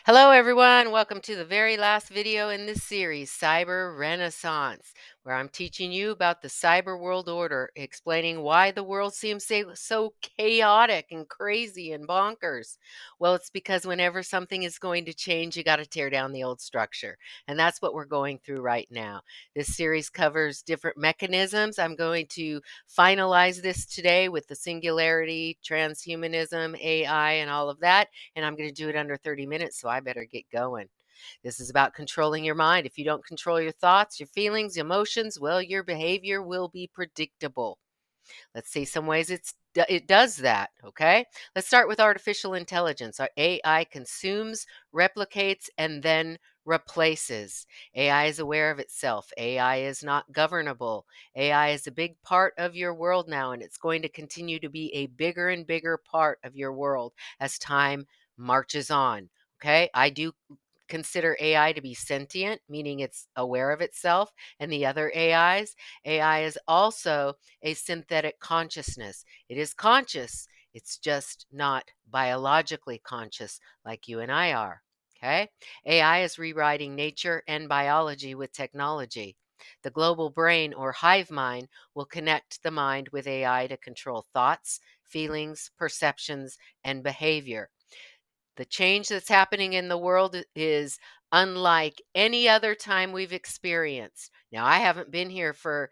Hello, everyone. Welcome to the very last video in this series, Cyber Renaissance, where I'm teaching you about the cyber world order, explaining why the world seems so chaotic and crazy and bonkers. Well, it's because whenever something is going to change, you got to tear down the old structure. And that's what we're going through right now. This series covers different mechanisms. I'm going to finalize this today with the singularity, transhumanism, AI, and all of that, and I'm going to do it under 30 minutes, so I better get going. This is about controlling your mind. If you don't control your thoughts, your feelings, emotions, well, your behavior will be predictable. Let's see some ways it does that, okay? Let's start with artificial intelligence. Our AI consumes, replicates, and then replaces. AI is aware of itself. AI is not governable. AI is a big part of your world now, and it's going to continue to be a bigger and bigger part of your world as time marches on. Okay? I do consider AI to be sentient, meaning it's aware of itself, and the other AIs. AI is also a synthetic consciousness. It is conscious, it's just not biologically conscious like you and I are. Okay? AI is rewriting nature and biology with technology. The global brain or hive mind will connect the mind with AI to control thoughts, feelings, perceptions, and behavior. The change that's happening in the world is unlike any other time we've experienced. Now, I haven't been here for,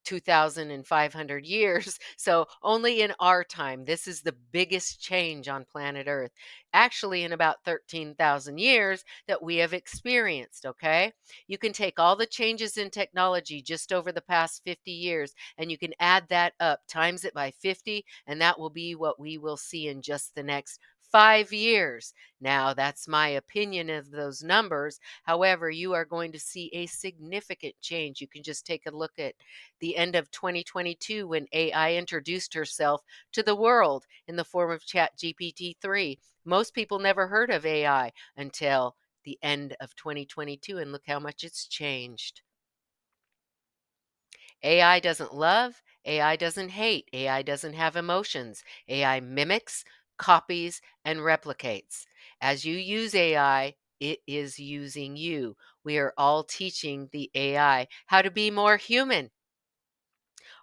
2,500 years. So, only in our time, this is the biggest change on planet Earth. Actually, in about 13,000 years that we have experienced. Okay. You can take all the changes in technology just over the past 50 years and you can add that up, times it by 50, and that will be what we will see in just the next 5 years. Now, that's my opinion of those numbers. However, you are going to see a significant change. You can just take a look at the end of 2022 when AI introduced herself to the world in the form of ChatGPT 3. Most people never heard of AI until the end of 2022, and look how much it's changed. AI doesn't love, AI doesn't hate, AI doesn't have emotions. AI mimics, copies, and replicates. As you use AI, it is using you. We are all teaching the AI how to be more human.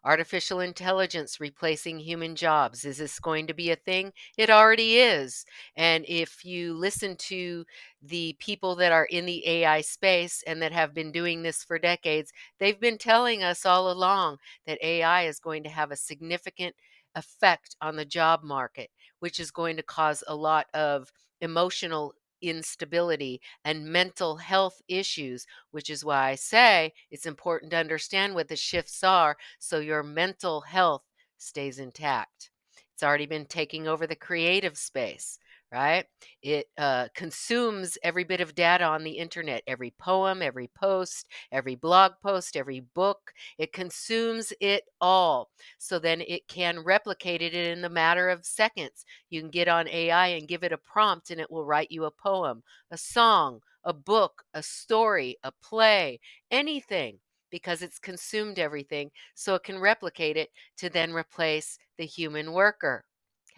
Artificial intelligence replacing human jobs. Is this going to be a thing? It already is. And if you listen to the people that are in the AI space and that have been doing this for decades, they've been telling us all along that AI is going to have a significant effect on the job market, which is going to cause a lot of emotional instability and mental health issues, which is why I say it's important to understand what the shifts are so your mental health stays intact. It's already been taking over the creative space, right? It consumes every bit of data on the internet, every poem, every post, every blog post, every book. It consumes it all. So then it can replicate it in a matter of seconds. You can get on AI and give it a prompt, and it will write you a poem, a song, a book, a story, a play, anything, because it's consumed everything, so it can replicate it to then replace the human worker.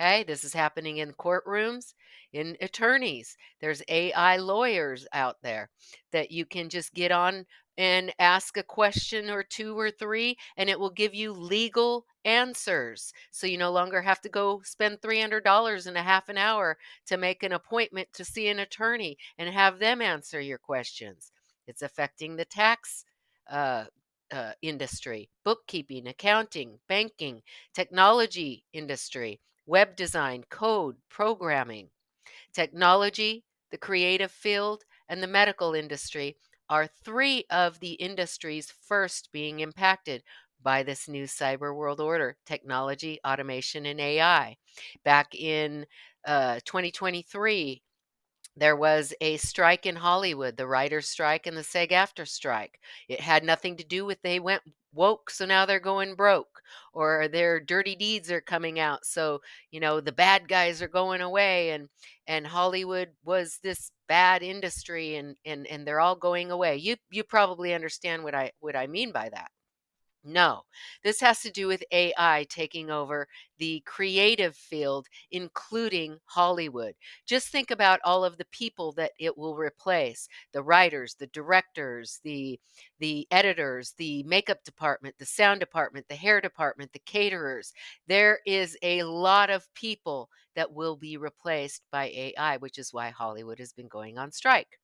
Okay, this is happening in courtrooms, in attorneys. There's AI lawyers out there that you can just get on and ask a question or two or three, and it will give you legal answers. So you no longer have to go spend $300 in a half an hour to make an appointment to see an attorney and have them answer your questions. It's affecting the tax uh, industry, bookkeeping, accounting, banking, technology industry, web design, code, programming. Technology, the creative field, and the medical industry are three of the industries first being impacted by this new cyber world order: technology, automation, and AI. Back in 2023, there was a strike in Hollywood, the writers' strike and the SAG after strike. It had nothing to do with they went woke, so now they're going broke, or their dirty deeds are coming out. So, the bad guys are going away, and Hollywood was this bad industry, and they're all going away. You probably understand what I mean by that. No, this has to do with AI taking over the creative field, including Hollywood. Just think about all of the people that it will replace: the writers, the directors, the editors, the makeup department, the sound department, the hair department, the caterers. There is a lot of people that will be replaced by AI, which is why Hollywood has been going on strike.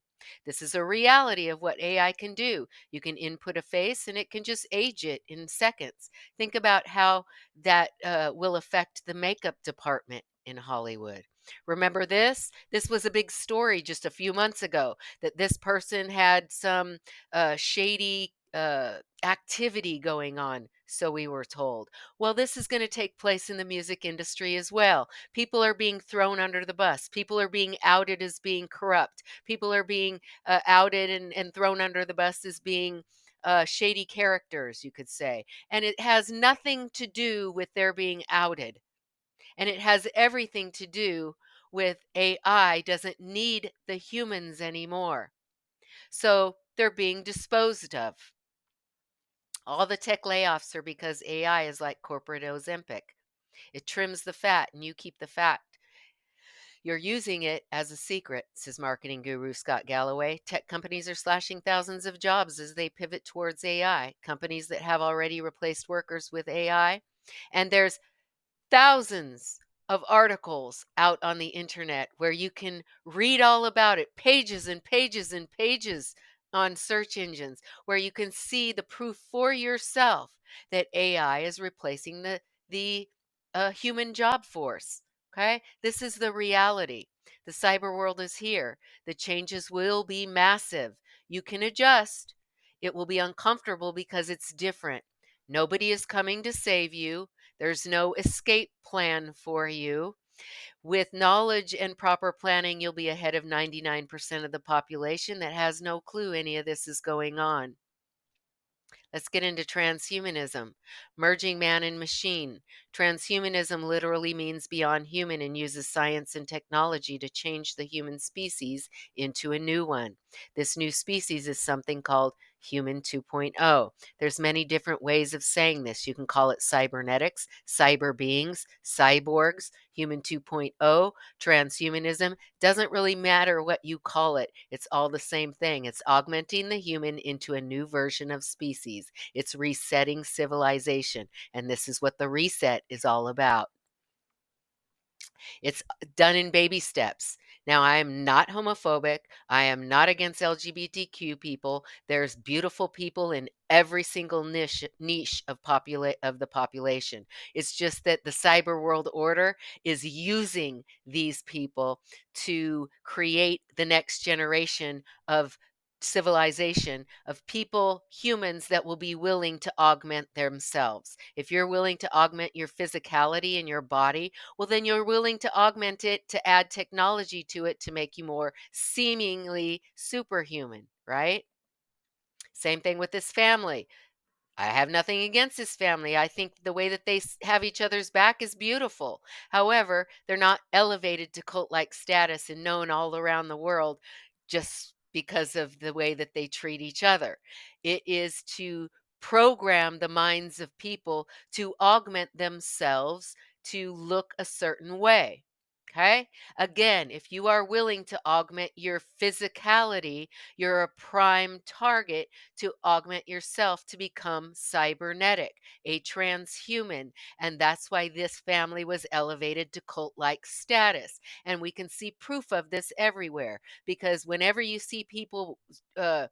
This is a reality of what AI can do. You can input a face and it can just age it in seconds. Think about how that will affect the makeup department in Hollywood. Remember this? This was a big story just a few months ago that this person had some shady activity going on, so we were told. Well, this is going to take place in the music industry as well. People are being thrown under the bus. People are being outed as being corrupt. People are being outed and thrown under the bus as being shady characters, you could say. And it has nothing to do with their being outed. And it has everything to do with AI doesn't need the humans anymore. So they're being disposed of. All the tech layoffs are because AI is like corporate Ozempic. It trims the fat and you keep the fat. You're using it as a secret, says marketing guru Scott Galloway. Tech companies are slashing thousands of jobs as they pivot towards AI. Companies that have already replaced workers with AI. And there's thousands of articles out on the internet where you can read all about it, pages and pages and pages on search engines, where you can see the proof for yourself that AI is replacing the human job force. Okay, this is the reality. The cyber world is here. The changes will be massive. You can adjust. It will be uncomfortable because it's different. Nobody is coming to save you. There's no escape plan for you. With knowledge and proper planning, you'll be ahead of 99% of the population that has no clue any of this is going on. Let's get into transhumanism, merging man and machine. Transhumanism literally means beyond human and uses science and technology to change the human species into a new one. This new species is something called human 2.0. There's many different ways of saying this. You can call it cybernetics, cyber beings, cyborgs, human 2.0, transhumanism. Doesn't really matter what you call it. It's all the same thing. It's augmenting the human into a new version of species. It's resetting civilization. And this is what the reset is all about. It's done in baby steps. Now, I am not homophobic. I am not against LGBTQ people. There's beautiful people in every single niche of the population. It's just that the cyber world order is using these people to create the next generation of civilization, of people, humans that will be willing to augment themselves. If you're willing to augment your physicality and your body, well, then you're willing to augment it, to add technology to it to make you more seemingly superhuman, right? Same thing with this family. I have nothing against this family. I think the way that they have each other's back is beautiful. However, they're not elevated to cult like status and known all around the world just because of the way that they treat each other. It is to program the minds of people to augment themselves to look a certain way. Okay. Again, if you are willing to augment your physicality, you're a prime target to augment yourself to become cybernetic, a transhuman. And that's why this family was elevated to cult like status. And we can see proof of this everywhere because whenever you see people, uh,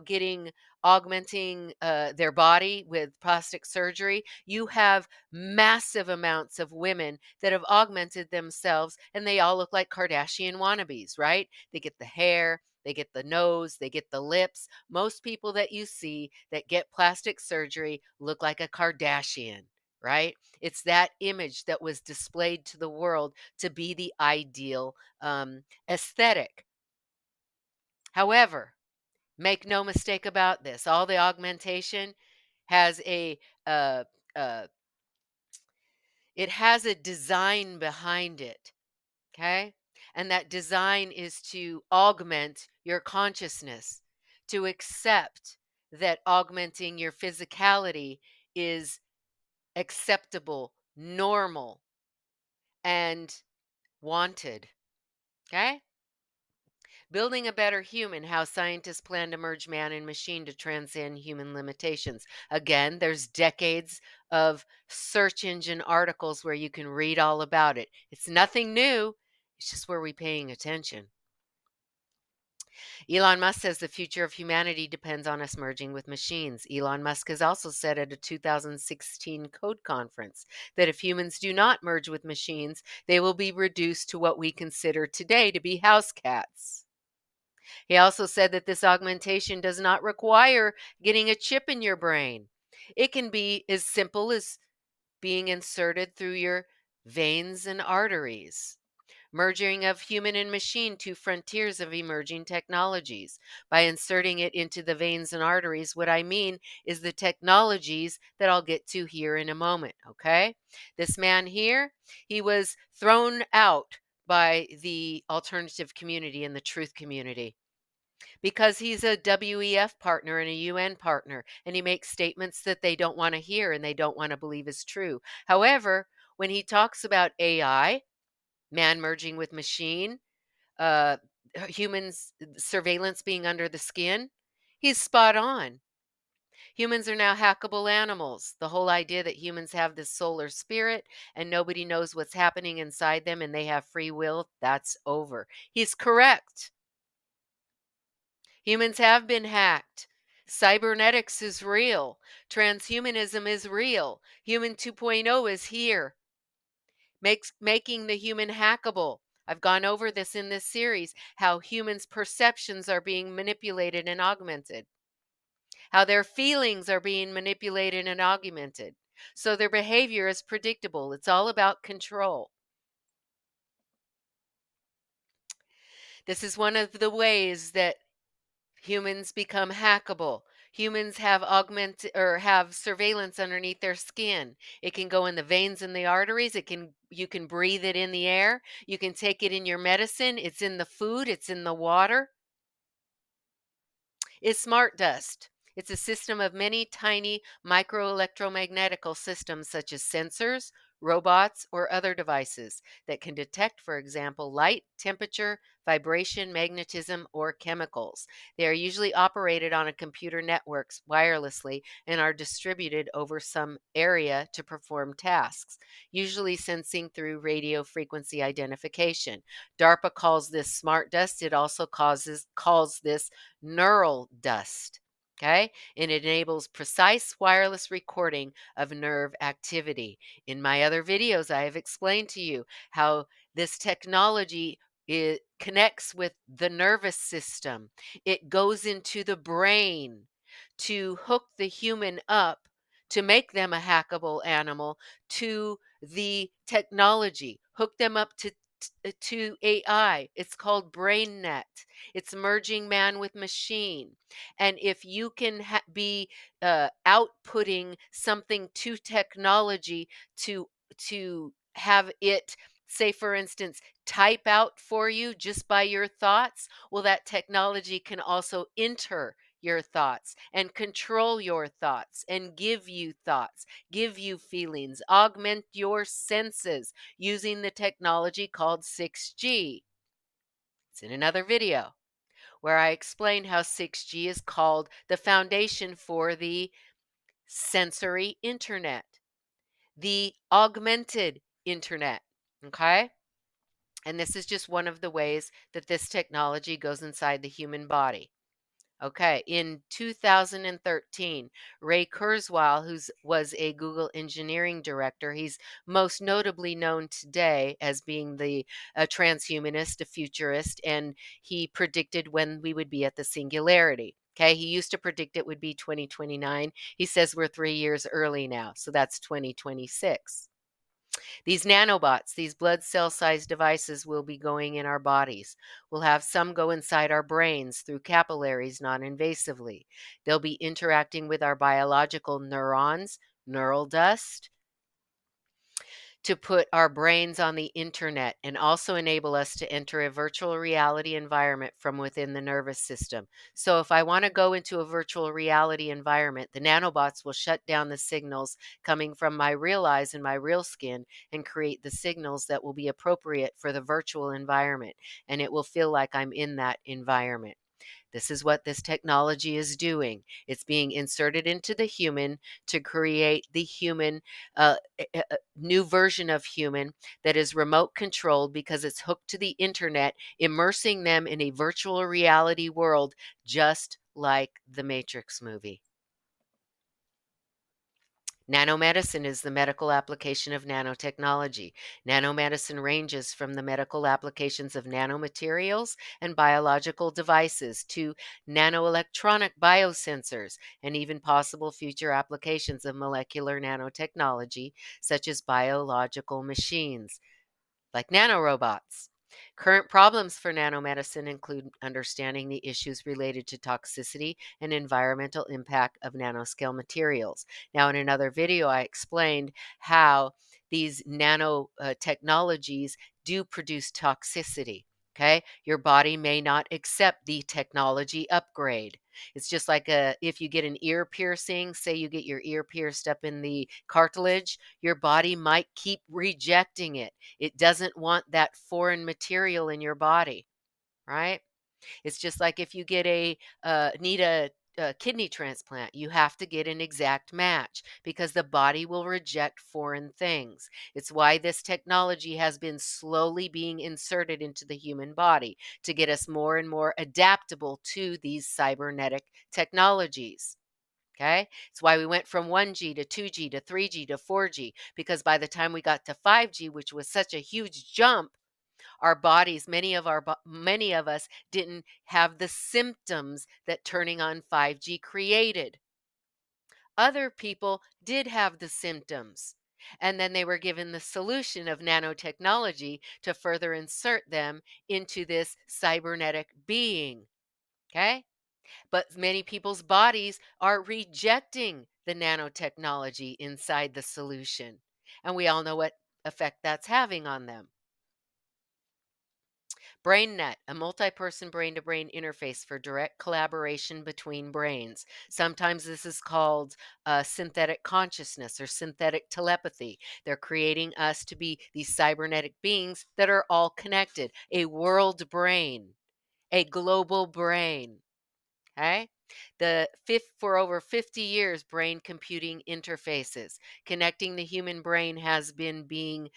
getting augmenting their body with plastic surgery, you have massive amounts of women that have augmented themselves and they all look like Kardashian wannabes, right? They get the hair, they get the nose, they get the lips. Most people that you see that get plastic surgery look like a Kardashian, right? It's that image that was displayed to the world to be the ideal aesthetic. However, make no mistake about this, all the augmentation has uh, uh, it has a design behind it. Okay. And that design is to augment your consciousness, to accept that augmenting your physicality is acceptable, normal, and wanted. Okay? Building a better human, how scientists plan to merge man and machine to transcend human limitations. Again, there's decades of search engine articles where you can read all about it. It's nothing new, it's just where we're paying attention. Elon Musk says the future of humanity depends on us merging with machines. Elon Musk has also said at a 2016 Code conference that if humans do not merge with machines, they will be reduced to what we consider today to be house cats. He also said that this augmentation does not require getting a chip in your brain. It can be as simple as being inserted through your veins and arteries. Merging of human and machine, two frontiers of emerging technologies. By inserting it into the veins and arteries, what I mean is the technologies that I'll get to here in a moment, okay? This man here, he was thrown out by the alternative community and the truth community because he's a WEF partner and a UN partner, and he makes statements that they don't want to hear and they don't want to believe is true. However, when he talks about AI, man merging with machine, uh, humans surveillance being under the skin, he's spot on. Humans are now hackable animals. The whole idea that humans have this solar spirit and nobody knows what's happening inside them and they have free will, that's over. He's correct. Humans have been hacked. Cybernetics is real. Transhumanism is real. Human 2.0 is here, making the human hackable. I've gone over this in this series, how humans' perceptions are being manipulated and augmented, how their feelings are being manipulated and augmented. So their behavior is predictable. It's all about control. This is one of the ways that humans become hackable. Humans have augmented or have surveillance underneath their skin. It can go in the veins and the arteries. You can breathe it in the air. You can take it in your medicine. It's in the food, it's in the water. Is smart dust. It's a system of many tiny microelectromagnetical systems such as sensors, robots, or other devices that can detect, for example, light, temperature, vibration, magnetism, or chemicals. They are usually operated on a computer networks wirelessly and are distributed over some area to perform tasks, usually sensing through radio frequency identification. DARPA calls this smart dust. It also calls this neural dust. Okay, and it enables precise wireless recording of nerve activity. In my other videos, I have explained to you how this technology it connects with the nervous system. It goes into the brain to hook the human up to make them a hackable animal to the technology, hook them up to AI. It's called BrainNet. It's merging man with machine. And if you can be outputting something to technology to have it, say for instance, type out for you just by your thoughts, well, that technology can also enter your thoughts and control your thoughts and give you thoughts, give you feelings, augment your senses using the technology called 6G. It's in another video where I explain how 6G is called the foundation for the sensory internet, the augmented internet. Okay? And this is just one of the ways that this technology goes inside the human body. Okay, in 2013, Ray Kurzweil, who was a Google engineering director, he's most notably known today as being a transhumanist, a futurist, and he predicted when we would be at the singularity. Okay, he used to predict it would be 2029. He says we're 3 years early now, so that's 2026. These nanobots, these blood cell sized devices will be going in our bodies. We'll have some go inside our brains through capillaries non invasively. They'll be interacting with our biological neurons, neural dust. to put our brains on the internet and also enable us to enter a virtual reality environment from within the nervous system. So, if I want to go into a virtual reality environment, the nanobots will shut down the signals coming from my real eyes and my real skin and create the signals that will be appropriate for the virtual environment. And it will feel like I'm in that environment. This is what this technology is doing. It's being inserted into the human to create the human, new version of human that is remote controlled because it's hooked to the internet, immersing them in a virtual reality world, just like the Matrix movie. Nanomedicine is the medical application of nanotechnology. Nanomedicine ranges from the medical applications of nanomaterials and biological devices to nanoelectronic biosensors and even possible future applications of molecular nanotechnology, such as biological machines like nanorobots. Current problems for nanomedicine include understanding the issues related to toxicity and environmental impact of nanoscale materials. Now, in another video, I explained how these nano technologies do produce toxicity. Okay, your body may not accept the technology upgrade. It's just like if you get an ear piercing, say you get your ear pierced up in the cartilage, your body might keep rejecting it. It doesn't want that foreign material in your body, right? It's just like if you get need a kidney transplant, you have to get an exact match because the body will reject foreign things. It's why this technology has been slowly being inserted into the human body to get us more and more adaptable to these cybernetic technologies. Okay. It's why we went from 1G to 2G to 3G to 4G, because by the time we got to 5G, which was such a huge jump, our bodies, many of us didn't have the symptoms that turning on 5G created. Other people did have the symptoms. And then they were given the solution of nanotechnology to further insert them into this cybernetic being. Okay. But many people's bodies are rejecting the nanotechnology inside the solution. And we all know what effect that's having on them. BrainNet, a multi-person brain-to-brain interface for direct collaboration between brains. Sometimes this is called synthetic consciousness or synthetic telepathy. They're creating us to be these cybernetic beings that are all connected. A world brain, a global brain. Okay? For over 50 years, brain computing interfaces connecting the human brain has been being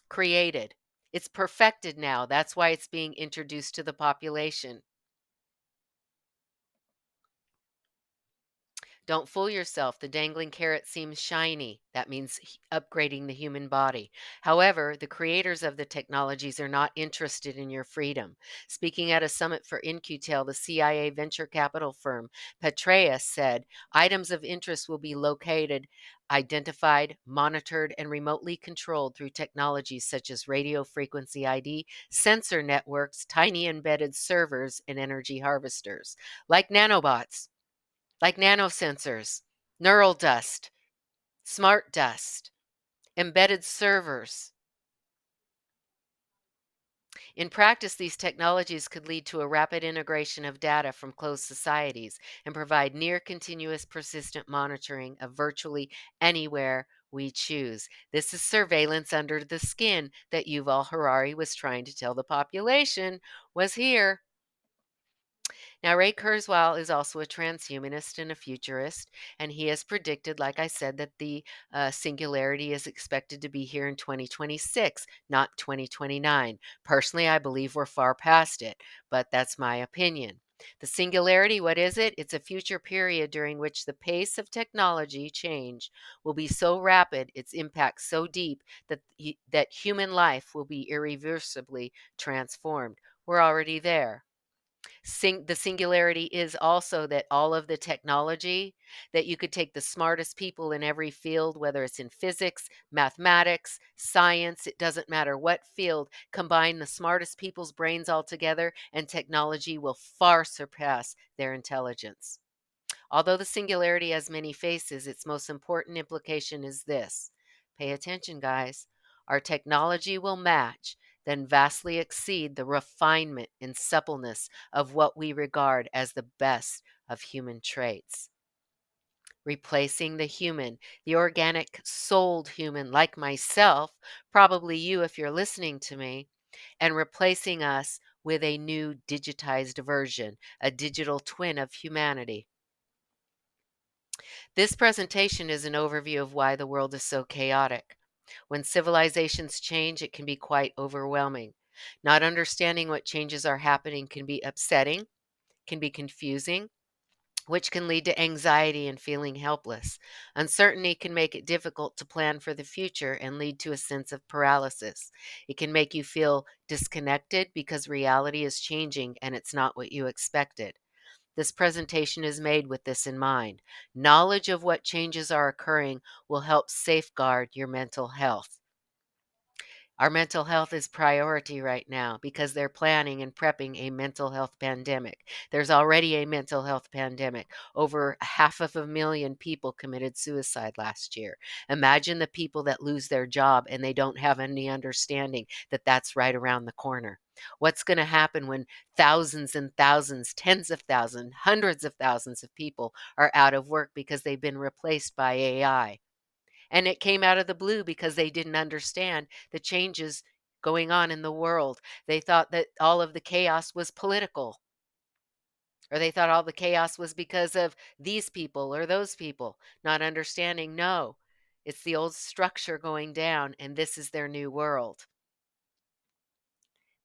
created. It's perfected now. That's why it's being introduced to the population. Don't fool yourself. The dangling carrot seems shiny. That means upgrading the human body. However, the creators of the technologies are not interested in your freedom. Speaking at a summit for InQtel, the CIA venture capital firm Petraeus said items of interest will be located, identified, monitored, and remotely controlled through technologies such as radio frequency ID, sensor networks, tiny embedded servers, and energy harvesters, like nanobots, like nanosensors, neural dust, smart dust, embedded servers. In practice, these technologies could lead to a rapid integration of data from closed societies and provide near continuous persistent monitoring of virtually anywhere we choose. This is surveillance under the skin that Yuval Harari was trying to tell the population was here. Now, Ray Kurzweil is also a transhumanist and a futurist, and he has predicted, like I said, that the singularity is expected to be here in 2026, not 2029. Personally, I believe we're far past it, but that's my opinion. The singularity, what is it? It's a future period during which the pace of technology change will be so rapid, its impact so deep that human life will be irreversibly transformed. We're already there. The singularity is also that all of the technology, that you could take the smartest people in every field, whether it's in physics, mathematics, science, it doesn't matter what field, combine the smartest people's brains all together, and technology will far surpass their intelligence. Although the singularity has many faces, its most important implication is this: Pay attention, guys. Our technology will match, then vastly exceed the refinement and suppleness of what we regard as the best of human traits. Replacing the human, the organic souled human like myself, probably you if you're listening to me, and replacing us with a new digitized version, a digital twin of humanity. This presentation is an overview of why the world is so chaotic. When civilizations change, it can be quite overwhelming. Not understanding what changes are happening can be upsetting, can be confusing, which can lead to anxiety and feeling helpless. Uncertainty can make it difficult to plan for the future and lead to a sense of paralysis. It can make you feel disconnected because reality is changing and it's not what you expected. This presentation is made with this in mind. Knowledge of what changes are occurring will help safeguard your mental health. Our mental health is priority right now because they're planning and prepping a mental health pandemic. There's already a mental health pandemic. Over 500,000 people committed suicide last year. Imagine the people that lose their job and they don't have any understanding that that's right around the corner. What's going to happen when thousands and thousands, tens of thousands, hundreds of thousands of people are out of work because they've been replaced by AI? And it came out of the blue because they didn't understand the changes going on in the world. They thought that all of the chaos was political, or they thought all the chaos was because of these people or those people, not understanding, no, it's the old structure going down, and this is their new world.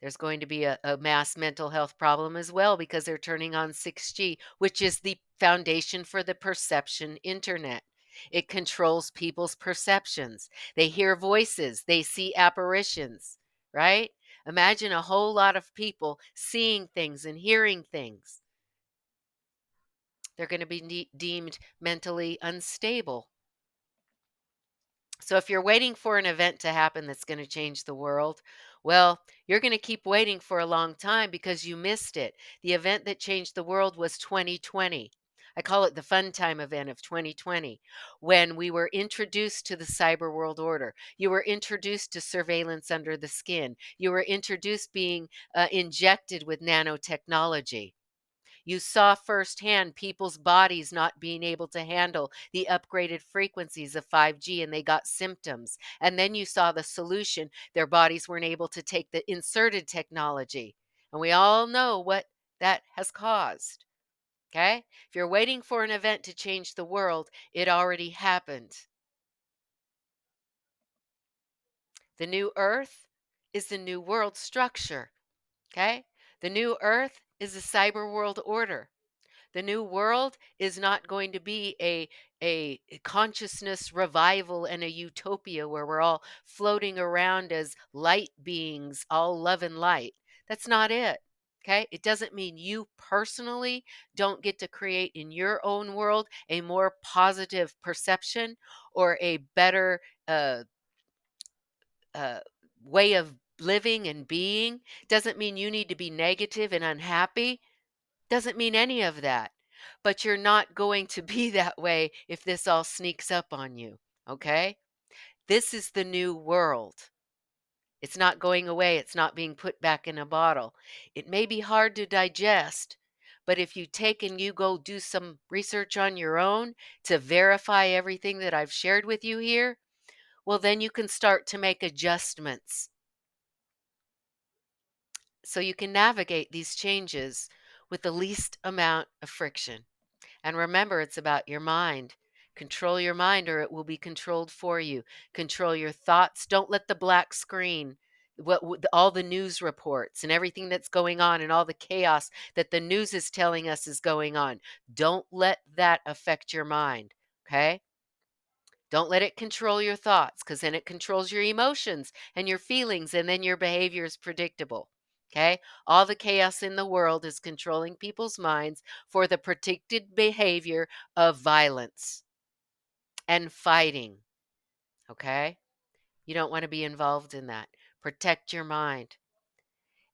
There's going to be a mass mental health problem as well because they're turning on 6G, which is the foundation for the perception internet. It controls people's perceptions. They hear voices, they see apparitions, right? Imagine a whole lot of people seeing things and hearing things. They're going to be deemed mentally unstable. So if you're waiting for an event to happen that's going to change the world, well, you're going to keep waiting for a long time because you missed it. The event that changed the world was 2020. I call it the fun time event of 2020, when we were introduced to the cyber world order. You were introduced to surveillance under the skin. You were introduced being injected with nanotechnology. You saw firsthand people's bodies not being able to handle the upgraded frequencies of 5G and they got symptoms. And then you saw the solution. Their bodies weren't able to take the inserted technology. And we all know what that has caused. Okay? If you're waiting for an event to change the world, it already happened. The new earth is the new world structure. Okay? The new earth is the cyber world order. The new world is not going to be a consciousness revival and a utopia where we're all floating around as light beings, all love and light. That's not it. Okay? It doesn't mean you personally don't get to create in your own world a more positive perception or a better uh, uh, way of living and being. Doesn't mean you need to be negative and unhappy. Doesn't mean any of that. But you're not going to be that way if this all sneaks up on you, okay? This is the new world. It's not going away. It's not being put back in a bottle. It may be hard to digest, but if you take and you go do some research on your own to verify everything that I've shared with you here, well, then you can start to make adjustments so you can navigate these changes with the least amount of friction. And remember, it's about your mind. Control your mind or it will be controlled for you. Control your thoughts. Don't let the black screen, all the news reports and everything that's going on and all the chaos that the news is telling us is going on. Don't let that affect your mind. Okay? Don't let it control your thoughts because then it controls your emotions and your feelings, and then your behavior is predictable. Okay? All the chaos in the world is controlling people's minds for the predicted behavior of violence and fighting. Okay? You don't want to be involved in that. Protect your mind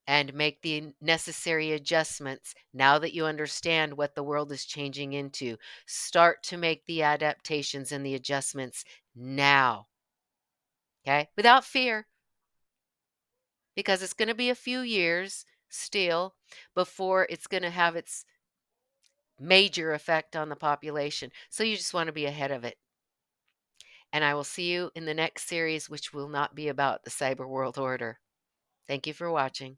and make the necessary adjustments now that you understand what the world is changing into. Start to make the adaptations and the adjustments now. okay? Without fear, because it's going to be a few years still before it's going to have its major effect on the population. So you just want to be ahead of it. And I will see you in the next series, which will not be about the cyber world order. Thank you for watching.